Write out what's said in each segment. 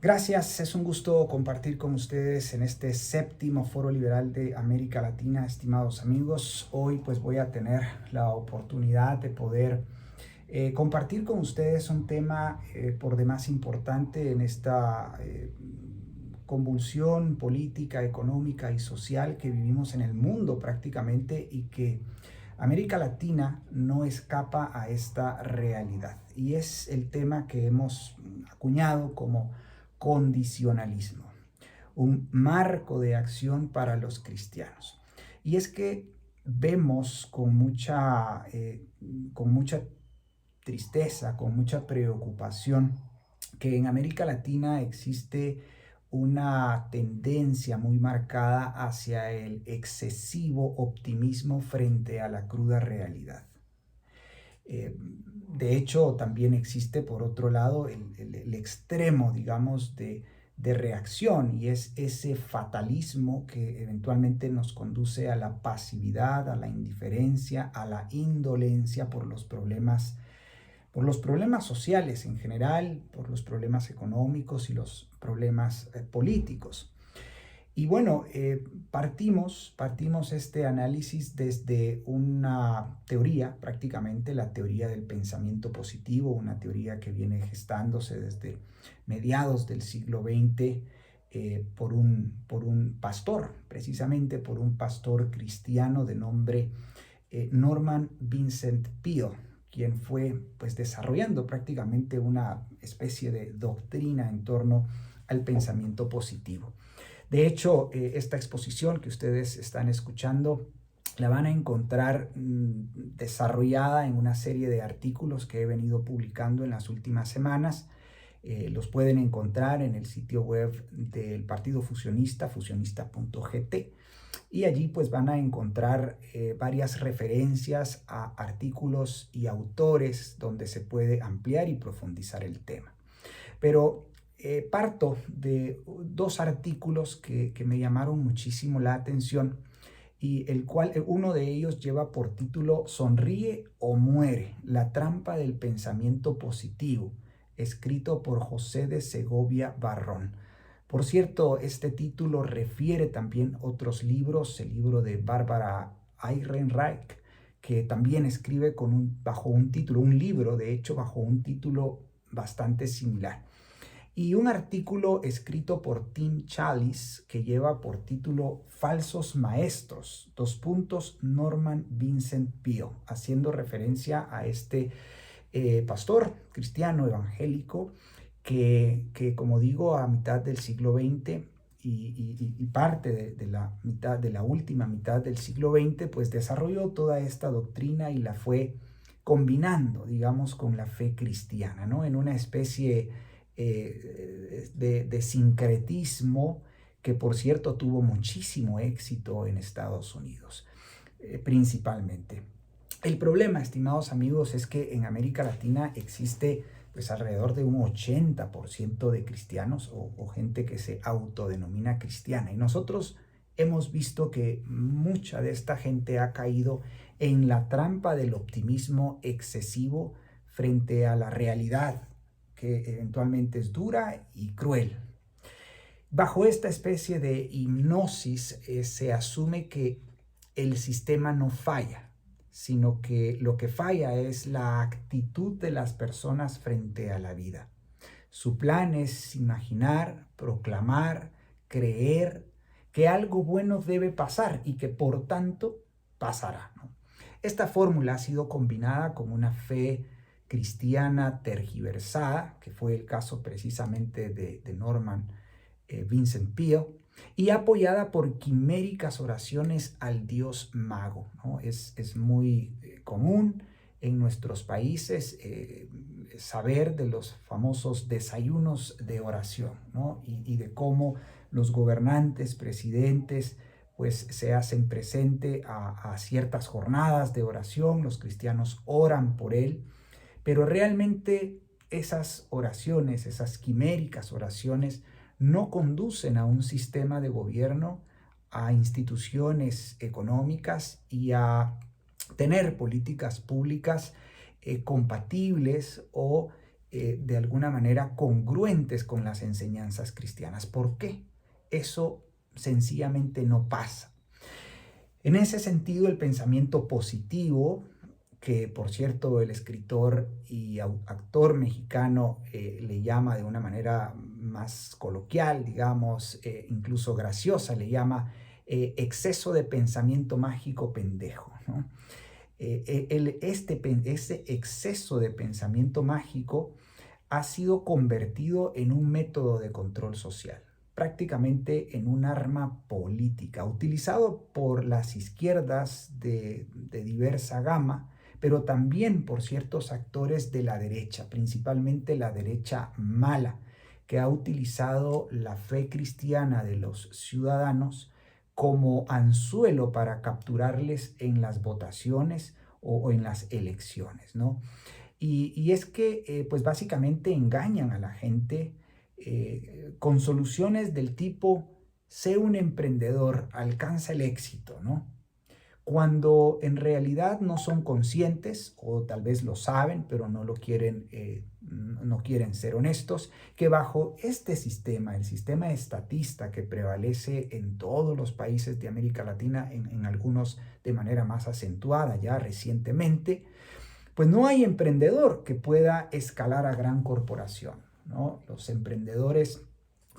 Gracias, es un gusto compartir con ustedes en este séptimo Foro Liberal de América Latina, estimados amigos. Hoy pues voy a tener la oportunidad de poder compartir con ustedes un tema por demás importante en esta convulsión política, económica y social que vivimos en el mundo prácticamente y que América Latina no escapa a esta realidad. Y es el tema que hemos acuñado como condicionalismo, un marco de acción para los cristianos. Y es que vemos con mucha tristeza, con mucha preocupación, que en América Latina existe una tendencia muy marcada hacia el excesivo optimismo frente a la cruda realidad. De hecho, también existe, por otro lado, el extremo, digamos, de reacción, y es ese fatalismo que eventualmente nos conduce a la pasividad, a la indiferencia, a la indolencia por los problemas sociales en general, por los problemas económicos y los problemas políticos. Y bueno, partimos este análisis desde una teoría, prácticamente la teoría del pensamiento positivo, una teoría que viene gestándose desde mediados del siglo XX por un pastor, precisamente por un pastor cristiano de nombre Norman Vincent Peale, quien fue pues desarrollando prácticamente una especie de doctrina en torno al pensamiento positivo. De hecho, esta exposición que ustedes están escuchando la van a encontrar desarrollada en una serie de artículos que he venido publicando en las últimas semanas. Los pueden encontrar en el sitio web del Partido Fusionista, fusionista.gt, y allí pues van a encontrar varias referencias a artículos y autores donde se puede ampliar y profundizar el tema. Pero parto de dos artículos que me llamaron muchísimo la atención, y uno de ellos lleva por título Sonríe o muere, la trampa del pensamiento positivo, escrito por José de Segovia Barrón. Por cierto, este título refiere también otros libros, el libro de Bárbara Ehrenreich, que también escribe bajo un título, un libro de hecho bajo un título bastante similar. Y un artículo escrito por Tim Challies que lleva por título Falsos Maestros, Norman Vincent Peale, haciendo referencia a este pastor cristiano evangélico que, como digo, a mitad del siglo XX y parte de la última mitad del siglo XX, pues desarrolló toda esta doctrina y la fue combinando, digamos, con la fe cristiana, ¿no? En una especie de sincretismo que, por cierto, tuvo muchísimo éxito en Estados Unidos, principalmente. El problema, estimados amigos, es que en América Latina existe pues alrededor de un 80% de cristianos o gente que se autodenomina cristiana. Y nosotros hemos visto que mucha de esta gente ha caído en la trampa del optimismo excesivo frente a la realidad, que eventualmente es dura y cruel. Bajo esta especie de hipnosis se asume que el sistema no falla, sino que lo que falla es la actitud de las personas frente a la vida. Su plan es imaginar, proclamar, creer que algo bueno debe pasar y que por tanto pasará, ¿no? Esta fórmula ha sido combinada con una fe cristiana tergiversada, que fue el caso precisamente de Norman Vincent Peale, y apoyada por quiméricas oraciones al dios mago, ¿no? Es muy común en nuestros países saber de los famosos desayunos de oración, ¿no? Y de cómo los gobernantes, presidentes, pues se hacen presente a ciertas jornadas de oración, los cristianos oran por él, pero realmente esas oraciones, esas quiméricas oraciones, no conducen a un sistema de gobierno, a instituciones económicas y a tener políticas públicas compatibles o de alguna manera congruentes con las enseñanzas cristianas. ¿Por qué? Eso sencillamente no pasa. En ese sentido, el pensamiento positivo, que por cierto el escritor y actor mexicano le llama de una manera más coloquial, digamos, incluso graciosa, le llama exceso de pensamiento mágico pendejo, ¿no? Ese exceso de pensamiento mágico ha sido convertido en un método de control social, prácticamente en un arma política, utilizado por las izquierdas de diversa gama, pero también por ciertos actores de la derecha, principalmente la derecha mala, que ha utilizado la fe cristiana de los ciudadanos como anzuelo para capturarles en las votaciones o en las elecciones, ¿no? Y es que, pues básicamente engañan a la gente con soluciones del tipo, sé un emprendedor, alcanza el éxito, ¿no? Cuando en realidad no son conscientes, o tal vez lo saben, pero no quieren ser honestos, que bajo este sistema, el sistema estatista que prevalece en todos los países de América Latina, en algunos de manera más acentuada ya recientemente, pues no hay emprendedor que pueda escalar a gran corporación, ¿no? Los emprendedores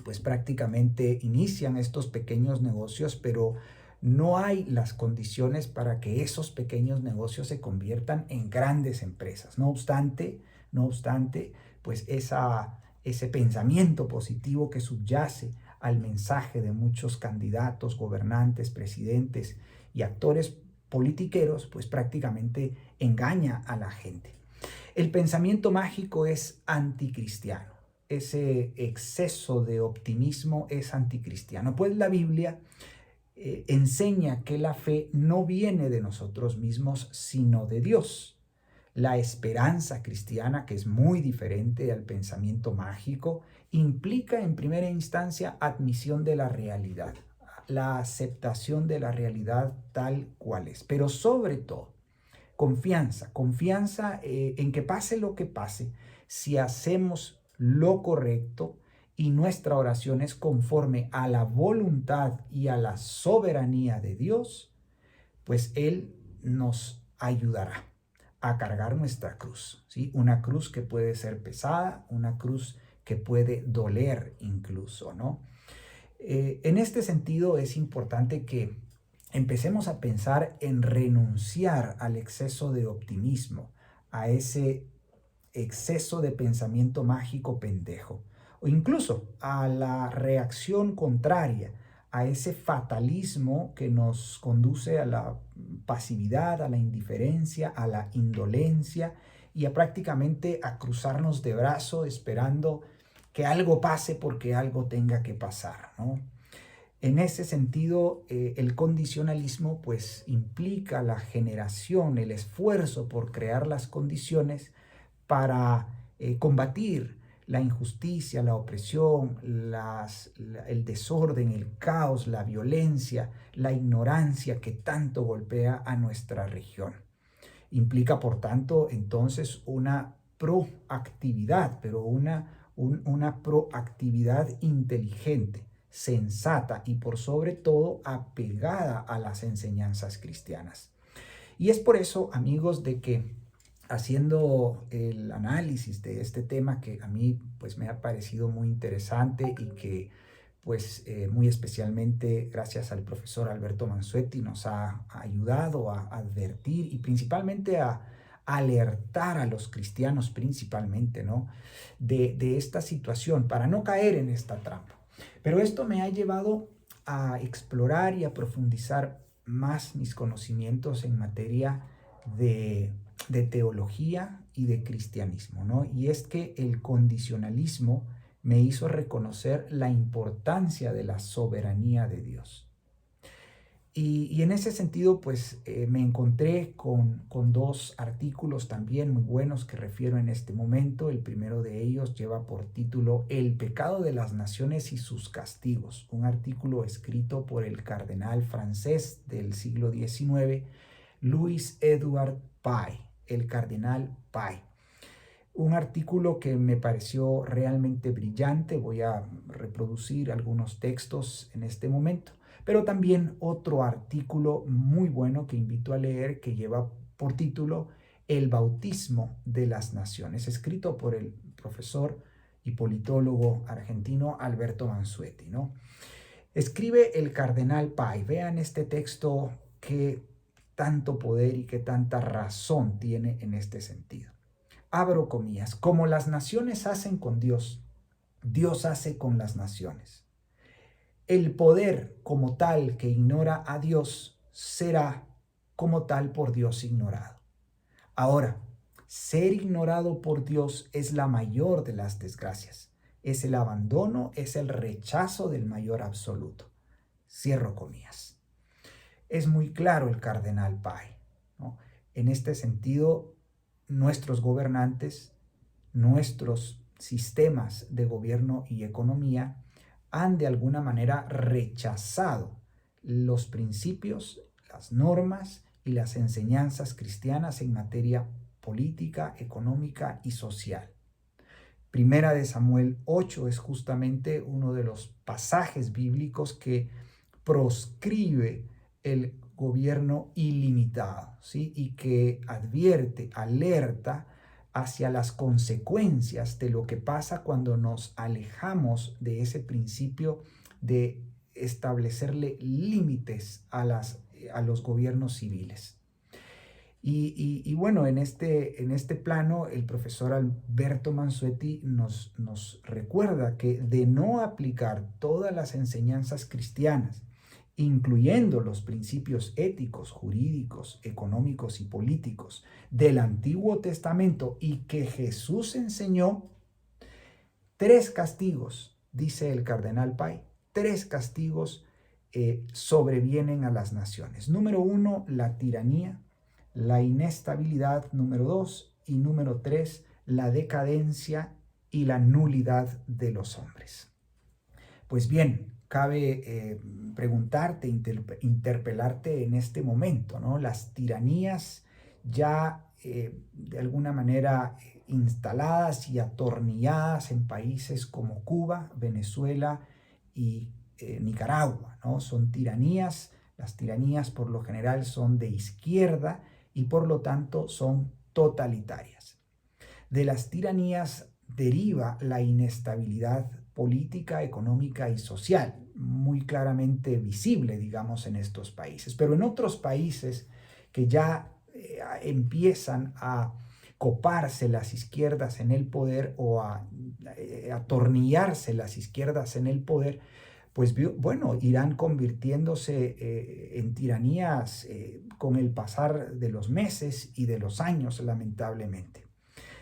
pues prácticamente inician estos pequeños negocios, pero no hay las condiciones para que esos pequeños negocios se conviertan en grandes empresas. No obstante, pues ese pensamiento positivo que subyace al mensaje de muchos candidatos, gobernantes, presidentes y actores politiqueros, pues prácticamente engaña a la gente. El pensamiento mágico es anticristiano. Ese exceso de optimismo es anticristiano, pues la Biblia enseña que la fe no viene de nosotros mismos, sino de Dios. La esperanza cristiana, que es muy diferente al pensamiento mágico, implica en primera instancia admisión de la realidad, la aceptación de la realidad tal cual es, pero sobre todo confianza en que pase lo que pase, si hacemos lo correcto y nuestra oración es conforme a la voluntad y a la soberanía de Dios, pues Él nos ayudará a cargar nuestra cruz, ¿sí? Una cruz que puede ser pesada, una cruz que puede doler incluso, ¿no? En este sentido es importante que empecemos a pensar en renunciar al exceso de optimismo, a ese exceso de pensamiento mágico pendejo, o incluso a la reacción contraria, a ese fatalismo que nos conduce a la pasividad, a la indiferencia, a la indolencia y a prácticamente a cruzarnos de brazo esperando que algo pase porque algo tenga que pasar, ¿no? En ese sentido, el condicionalismo pues implica la generación, el esfuerzo por crear las condiciones para combatir la injusticia, la opresión, el desorden, el caos, la violencia, la ignorancia que tanto golpea a nuestra región. Implica, por tanto, entonces una proactividad, pero una proactividad inteligente, sensata y por sobre todo apegada a las enseñanzas cristianas. Y es por eso, amigos, de que haciendo el análisis de este tema que a mí pues me ha parecido muy interesante y que pues muy especialmente gracias al profesor Alberto Mansuetti nos ha ayudado a advertir y principalmente a alertar a los cristianos principalmente, ¿no? de esta situación para no caer en esta trampa. Pero esto me ha llevado a explorar y a profundizar más mis conocimientos en materia de teología y de cristianismo, ¿no? Y es que el condicionalismo me hizo reconocer la importancia de la soberanía de Dios. Y en ese sentido, pues me encontré con dos artículos también muy buenos que refiero en este momento. El primero de ellos lleva por título El pecado de las naciones y sus castigos, un artículo escrito por el cardenal francés del siglo XIX, Louis Edouard Pye, el cardenal Pye. Un artículo que me pareció realmente brillante, voy a reproducir algunos textos en este momento, pero también otro artículo muy bueno que invito a leer que lleva por título El bautismo de las naciones, escrito por el profesor y politólogo argentino Alberto Mansueti, ¿no? Escribe el cardenal Pay. Vean este texto que tanto poder y que tanta razón tiene en este sentido. Abro comillas, como las naciones hacen con Dios, Dios hace con las naciones. El poder como tal que ignora a Dios será como tal por Dios ignorado. Ahora, ser ignorado por Dios es la mayor de las desgracias. Es el abandono, es el rechazo del mayor absoluto. Cierro comillas. Es muy claro el cardenal Pay, ¿no? En este sentido, nuestros gobernantes, nuestros sistemas de gobierno y economía han de alguna manera rechazado los principios, las normas y las enseñanzas cristianas en materia política, económica y social. Primera de Samuel 8 es justamente uno de los pasajes bíblicos que proscribe el gobierno ilimitado, ¿sí? Y que advierte, alerta hacia las consecuencias de lo que pasa cuando nos alejamos de ese principio de establecerle límites a los gobiernos civiles. Y bueno, en este plano, el profesor Alberto Mansueti nos recuerda que de no aplicar todas las enseñanzas cristianas, incluyendo los principios éticos, jurídicos, económicos y políticos del Antiguo Testamento y que Jesús enseñó, tres castigos, dice el cardenal Pay, tres castigos sobrevienen a las naciones. Número uno, la tiranía. La inestabilidad, número 2, y número 3, la decadencia y la nulidad de los hombres. Pues bien, cabe preguntarte, interpelarte en este momento, ¿no? Las tiranías ya de alguna manera instaladas y atornilladas en países como Cuba, Venezuela y Nicaragua, ¿no? Son tiranías, las tiranías por lo general son de izquierda y por lo tanto son totalitarias. De las tiranías deriva la inestabilidad política, económica y social, muy claramente visible, digamos, en estos países. Pero en otros países que ya empiezan a coparse las izquierdas en el poder o a atornillarse las izquierdas en el poder, pues bueno, irán convirtiéndose en tiranías con el pasar de los meses y de los años, lamentablemente.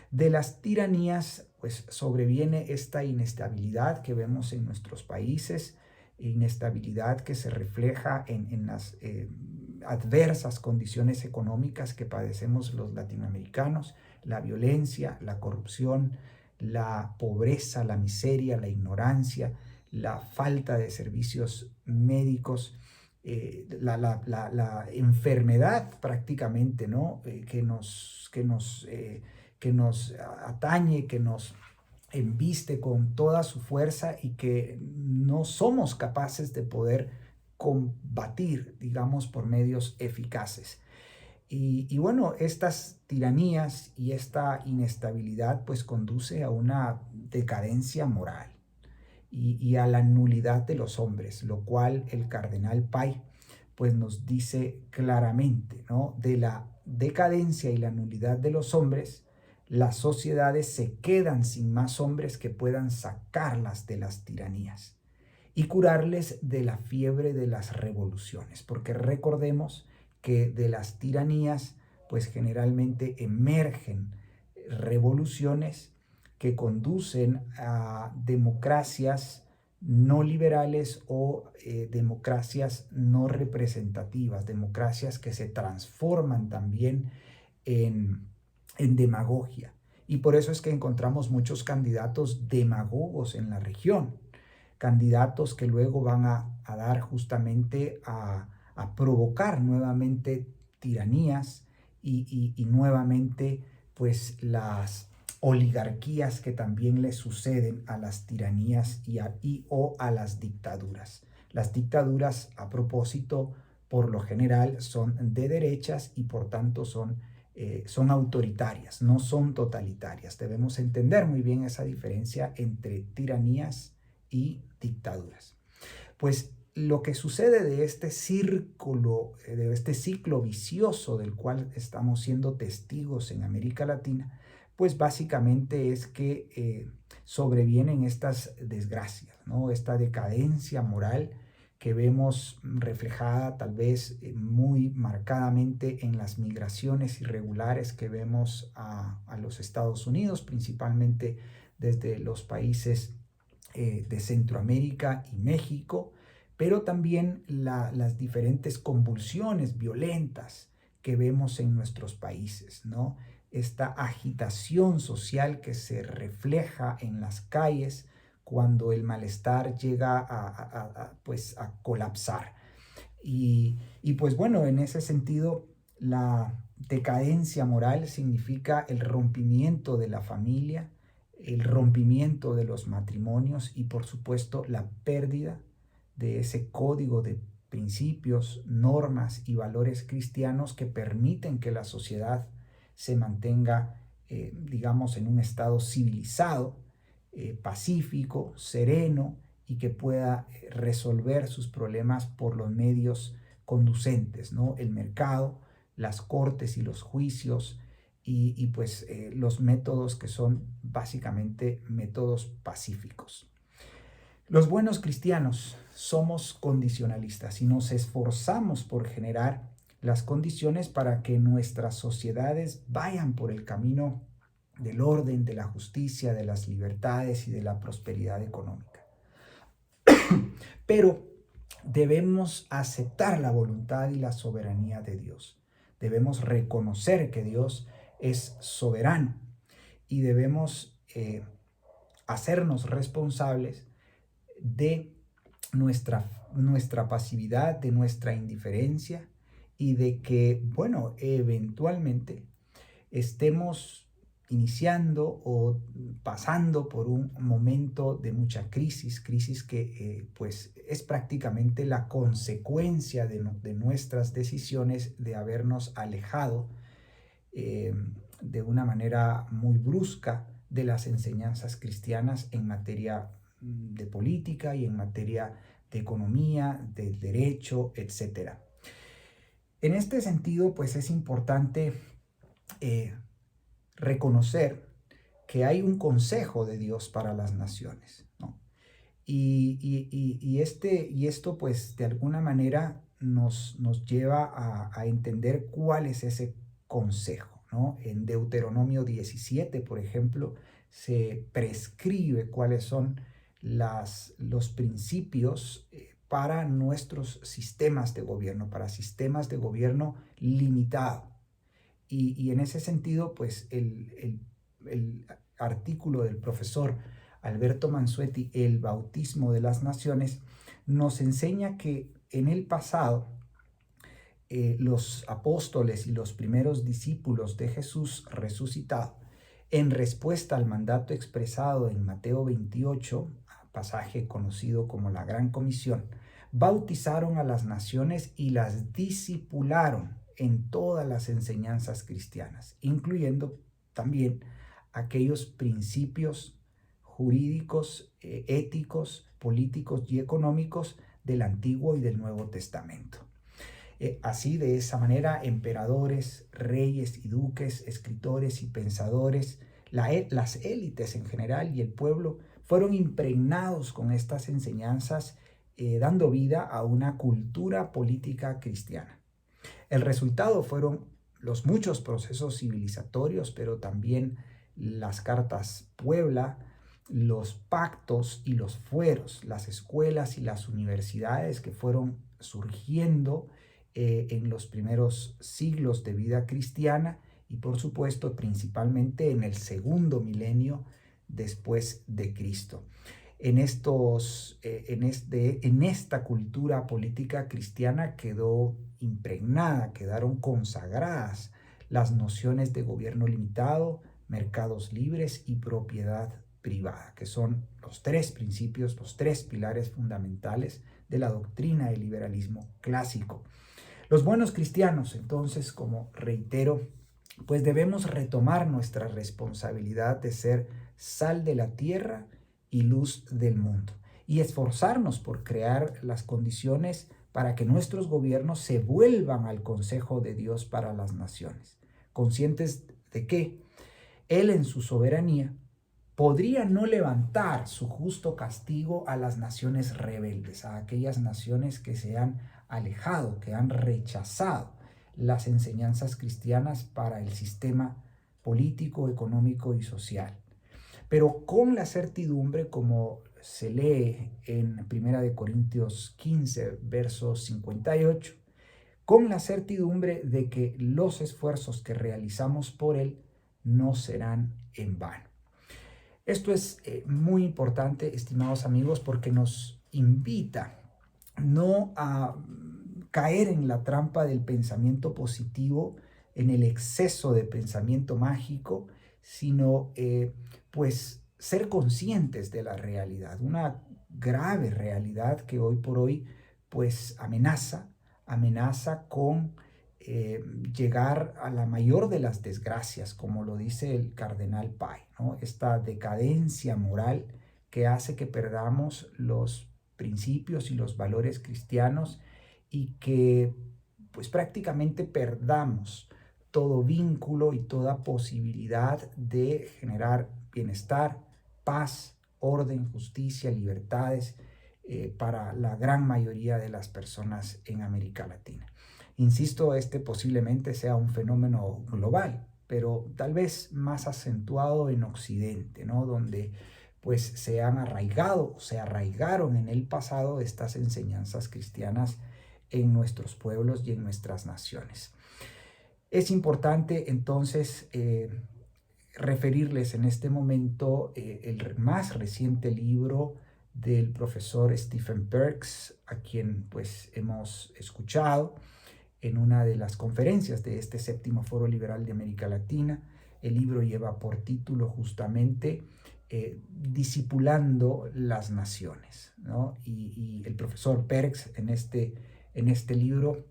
De las tiranías, pues sobreviene esta inestabilidad que vemos en nuestros países, inestabilidad que se refleja en las adversas condiciones económicas que padecemos los latinoamericanos, la violencia, la corrupción, la pobreza, la miseria, la ignorancia, la falta de servicios médicos, la enfermedad prácticamente, ¿no? Que nos atañe, que nos embiste con toda su fuerza y que no somos capaces de poder combatir, digamos, por medios eficaces. Y bueno, estas tiranías y esta inestabilidad pues conduce a una decadencia moral y a la nulidad de los hombres, lo cual el cardenal Pay pues nos dice claramente, ¿no? De la decadencia y la nulidad de los hombres, las sociedades se quedan sin más hombres que puedan sacarlas de las tiranías y curarles de la fiebre de las revoluciones, porque recordemos que de las tiranías pues generalmente emergen revoluciones que conducen a democracias no liberales o democracias no representativas, democracias que se transforman también en, en demagogia. Y por eso es que encontramos muchos candidatos demagogos en la región, candidatos que luego van a dar justamente a provocar nuevamente tiranías y nuevamente pues oligarquías que también le suceden a las tiranías o a las dictaduras. Las dictaduras, a propósito, por lo general son de derechas y por tanto son autoritarias, no son totalitarias. Debemos entender muy bien esa diferencia entre tiranías y dictaduras. Pues lo que sucede de este círculo, de este ciclo vicioso del cual estamos siendo testigos en América Latina, pues básicamente es que sobrevienen estas desgracias, ¿no? Esta decadencia moral que vemos reflejada tal vez muy marcadamente en las migraciones irregulares que vemos a los Estados Unidos, principalmente desde los países de Centroamérica y México, pero también las diferentes convulsiones violentas que vemos en nuestros países, ¿no? Esta agitación social que se refleja en las calles cuando el malestar llega pues a colapsar. Y pues bueno, en ese sentido, la decadencia moral significa el rompimiento de la familia, el rompimiento de los matrimonios y por supuesto la pérdida de ese código de principios, normas y valores cristianos que permiten que la sociedad se mantenga, digamos, en un estado civilizado, pacífico, sereno y que pueda resolver sus problemas por los medios conducentes, ¿no? El mercado, las cortes y los juicios y pues los métodos que son básicamente métodos pacíficos. Los buenos cristianos somos condicionalistas y nos esforzamos por generar las condiciones para que nuestras sociedades vayan por el camino del orden, de la justicia, de las libertades y de la prosperidad económica. Pero debemos aceptar la voluntad y la soberanía de Dios. Debemos reconocer que Dios es soberano y debemos hacernos responsables de nuestra pasividad, de nuestra indiferencia y de que, bueno, eventualmente estemos iniciando o pasando por un momento de mucha crisis que pues es prácticamente la consecuencia de nuestras decisiones de habernos alejado de una manera muy brusca de las enseñanzas cristianas en materia de política y en materia de economía, de derecho, etc. En este sentido, pues es importante reconocer que hay un consejo de Dios para las naciones, ¿no? Y esto pues de alguna manera nos lleva a entender cuál es ese consejo, ¿no? En Deuteronomio 17, por ejemplo, se prescribe cuáles son los principios para nuestros sistemas de gobierno, para sistemas de gobierno limitado. Y en ese sentido, pues el artículo del profesor Alberto Mansuetti, El bautismo de las naciones, nos enseña que en el pasado los apóstoles y los primeros discípulos de Jesús resucitado, en respuesta al mandato expresado en Mateo 28, pasaje conocido como la Gran Comisión, bautizaron a las naciones y las discipularon en todas las enseñanzas cristianas, incluyendo también aquellos principios jurídicos, éticos, políticos y económicos del Antiguo y del Nuevo Testamento. Así, de esa manera, emperadores, reyes y duques, escritores y pensadores, las élites en general y el pueblo fueron impregnados con estas enseñanzas, dando vida a una cultura política cristiana. El resultado fueron los muchos procesos civilizatorios, pero también las cartas Puebla, los pactos y los fueros, las escuelas y las universidades que fueron surgiendo en los primeros siglos de vida cristiana y por supuesto principalmente en el segundo milenio después de Cristo. En esta cultura política cristiana quedó impregnada, quedaron consagradas las nociones de gobierno limitado, mercados libres y propiedad privada, que son los tres principios, los tres pilares fundamentales de la doctrina del liberalismo clásico. Los buenos cristianos, entonces, como reitero, pues debemos retomar nuestra responsabilidad de ser sal de la tierra y luz del mundo, y esforzarnos por crear las condiciones para que nuestros gobiernos se vuelvan al consejo de Dios para las naciones, conscientes de que Él en su soberanía podría no levantar su justo castigo a las naciones rebeldes, a aquellas naciones que se han alejado, que han rechazado las enseñanzas cristianas para el sistema político, económico y social. Pero con la certidumbre, como se lee en 1 Corintios 15, verso 58, con la certidumbre de que los esfuerzos que realizamos por Él no serán en vano. Esto es muy importante, estimados amigos, porque nos invita no a caer en la trampa del pensamiento positivo, en el exceso de pensamiento mágico, sino pues ser conscientes de la realidad, una grave realidad que hoy por hoy pues amenaza con llegar a la mayor de las desgracias, como lo dice el cardenal Pay, ¿no? Esta decadencia moral que hace que perdamos los principios y los valores cristianos y que pues prácticamente perdamos todo vínculo y toda posibilidad de generar bienestar, paz, orden, justicia, libertades para la gran mayoría de las personas en América Latina. Insisto, este posiblemente sea un fenómeno global, pero tal vez más acentuado en Occidente, ¿no? Donde pues se han arraigado, se arraigaron en el pasado estas enseñanzas cristianas en nuestros pueblos y en nuestras naciones. Es importante entonces referirles en este momento el más reciente libro del profesor Stephen Perks, a quien pues hemos escuchado en una de las conferencias de este séptimo Foro Liberal de América Latina. El libro lleva por título justamente Discipulando las Naciones, ¿no? Y el profesor Perks en este libro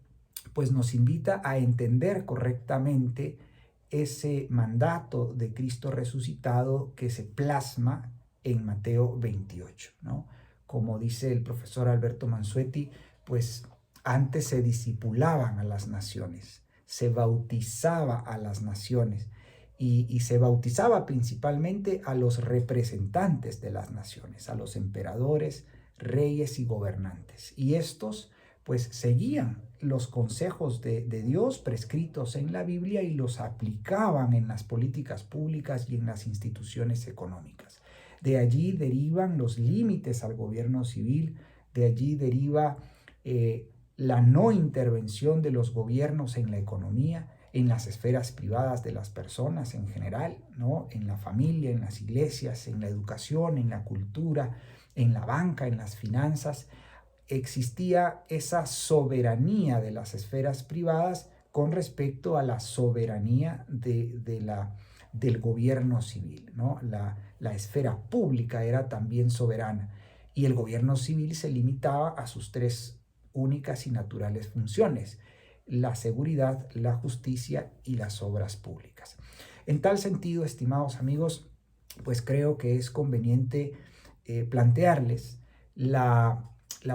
pues nos invita a entender correctamente ese mandato de Cristo resucitado que se plasma en Mateo 28, ¿no? Como dice el profesor Alberto Mansuetti, pues antes se discipulaban a las naciones, se bautizaba a las naciones y se bautizaba principalmente a los representantes de las naciones, a los emperadores, reyes y gobernantes. Y estos pues seguían los consejos de Dios prescritos en la Biblia y los aplicaban en las políticas públicas y en las instituciones económicas. De allí derivan los límites al gobierno civil, de allí deriva la no intervención de los gobiernos en la economía, en las esferas privadas de las personas en general, ¿no? En la familia, en las iglesias, en la educación, en la cultura, en la banca, en las finanzas. Existía esa soberanía de las esferas privadas con respecto a la soberanía del gobierno civil, ¿no? La esfera pública era también soberana y el gobierno civil se limitaba a sus tres únicas y naturales funciones: la seguridad, la justicia y las obras públicas. En tal sentido, estimados amigos, pues creo que es conveniente plantearles la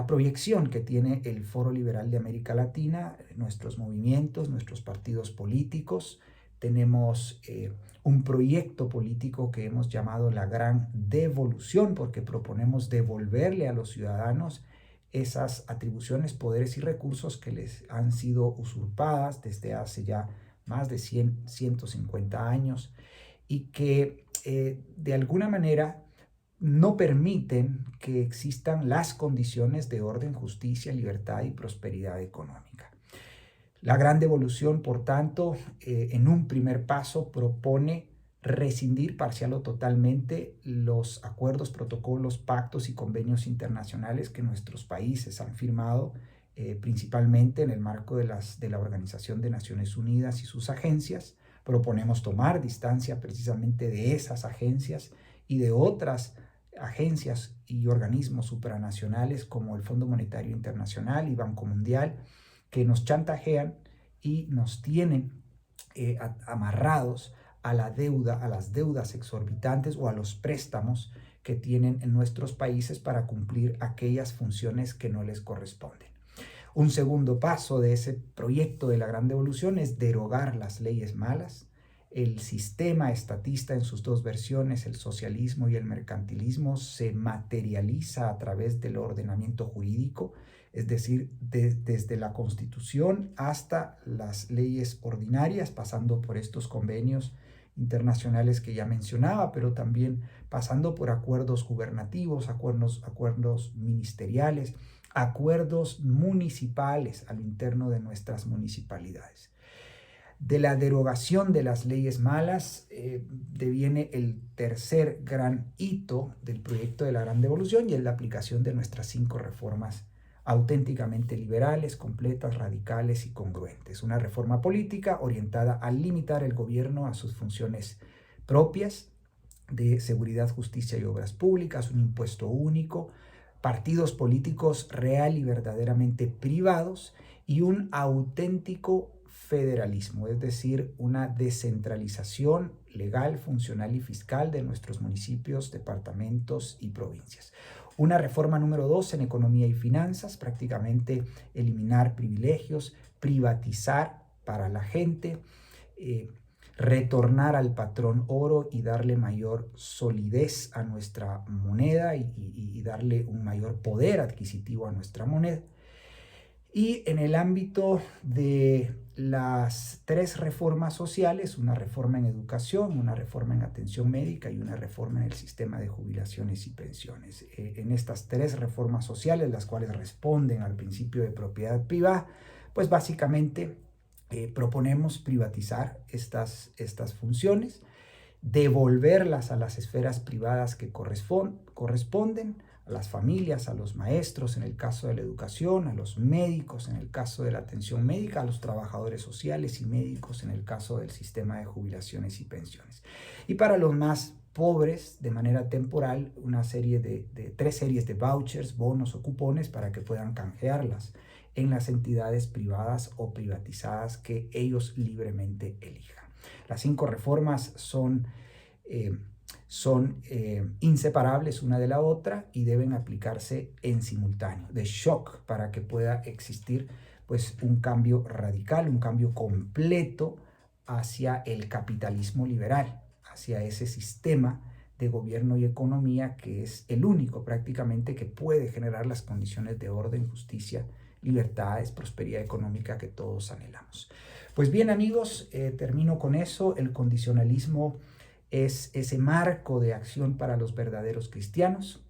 proyección que tiene el Foro Liberal de América Latina, nuestros movimientos, nuestros partidos políticos. Tenemos un proyecto político que hemos llamado la Gran Devolución, porque proponemos devolverle a los ciudadanos esas atribuciones, poderes y recursos que les han sido usurpadas desde hace ya más de 150 años y que de alguna manera no permiten que existan las condiciones de orden, justicia, libertad y prosperidad económica. La Gran Devolución, por tanto, en un primer paso propone rescindir parcial o totalmente los acuerdos, protocolos, pactos y convenios internacionales que nuestros países han firmado, principalmente en el marco de la Organización de Naciones Unidas y sus agencias, Proponemos tomar distancia precisamente de esas agencias y de otras agencias y organismos supranacionales como el Fondo Monetario Internacional y Banco Mundial, que nos chantajean y nos tienen amarrados a la deuda, a las deudas exorbitantes o a los préstamos que tienen en nuestros países para cumplir aquellas funciones que no les corresponden. Un segundo paso de ese proyecto de la Gran Devolución es derogar las leyes malas. El sistema estatista en sus dos versiones, el socialismo y el mercantilismo, se materializa a través del ordenamiento jurídico, es decir, desde la Constitución hasta las leyes ordinarias, pasando por estos convenios internacionales que ya mencionaba, pero también pasando por acuerdos gubernativos, acuerdos ministeriales, acuerdos municipales al interno de nuestras municipalidades. De la derogación de las leyes malas deviene el tercer gran hito del proyecto de la Gran Devolución, y es la aplicación de nuestras 5 reformas auténticamente liberales, completas, radicales y congruentes. Una reforma política orientada a limitar el gobierno a sus funciones propias de seguridad, justicia y obras públicas, un impuesto único, partidos políticos real y verdaderamente privados y un auténtico federalismo, es decir, una descentralización legal, funcional y fiscal de nuestros municipios, departamentos y provincias. Una reforma número 2 en economía y finanzas, prácticamente eliminar privilegios, privatizar para la gente, retornar al patrón oro y darle mayor solidez a nuestra moneda y darle un mayor poder adquisitivo a nuestra moneda. Y en el ámbito de las 3 reformas sociales, una reforma en educación, una reforma en atención médica y una reforma en el sistema de jubilaciones y pensiones. En estas 3 reformas sociales, las cuales responden al principio de propiedad privada, pues básicamente proponemos privatizar estas funciones, devolverlas a las esferas privadas que corresponden, a las familias, a los maestros en el caso de la educación, a los médicos en el caso de la atención médica, a los trabajadores sociales y médicos en el caso del sistema de jubilaciones y pensiones. Y para los más pobres, de manera temporal, una serie de 3 series de vouchers, bonos o cupones para que puedan canjearlas en las entidades privadas o privatizadas que ellos libremente elijan. Las 5 reformas son inseparables una de la otra y deben aplicarse en simultáneo, de shock, para que pueda existir pues un cambio radical, un cambio completo hacia el capitalismo liberal, hacia ese sistema de gobierno y economía que es el único prácticamente que puede generar las condiciones de orden, justicia, libertades, prosperidad económica que todos anhelamos. Pues bien, amigos, termino con eso. El condicionalismo es ese marco de acción para los verdaderos cristianos,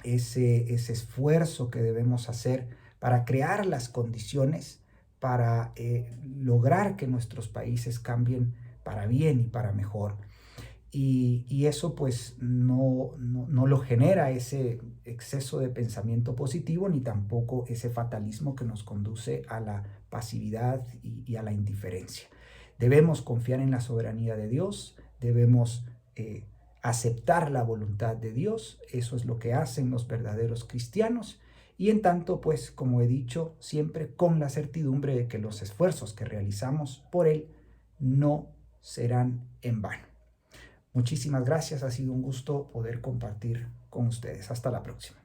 ese esfuerzo que debemos hacer para crear las condiciones para lograr que nuestros países cambien para bien y para mejor. Y eso pues no lo genera ese exceso de pensamiento positivo, ni tampoco ese fatalismo que nos conduce a la pasividad y a la indiferencia. Debemos confiar en la soberanía de Dios, debemos aceptar la voluntad de Dios. Eso es lo que hacen los verdaderos cristianos. Y en tanto, pues, como he dicho, siempre con la certidumbre de que los esfuerzos que realizamos por Él no serán en vano. Muchísimas gracias, ha sido un gusto poder compartir con ustedes. Hasta la próxima.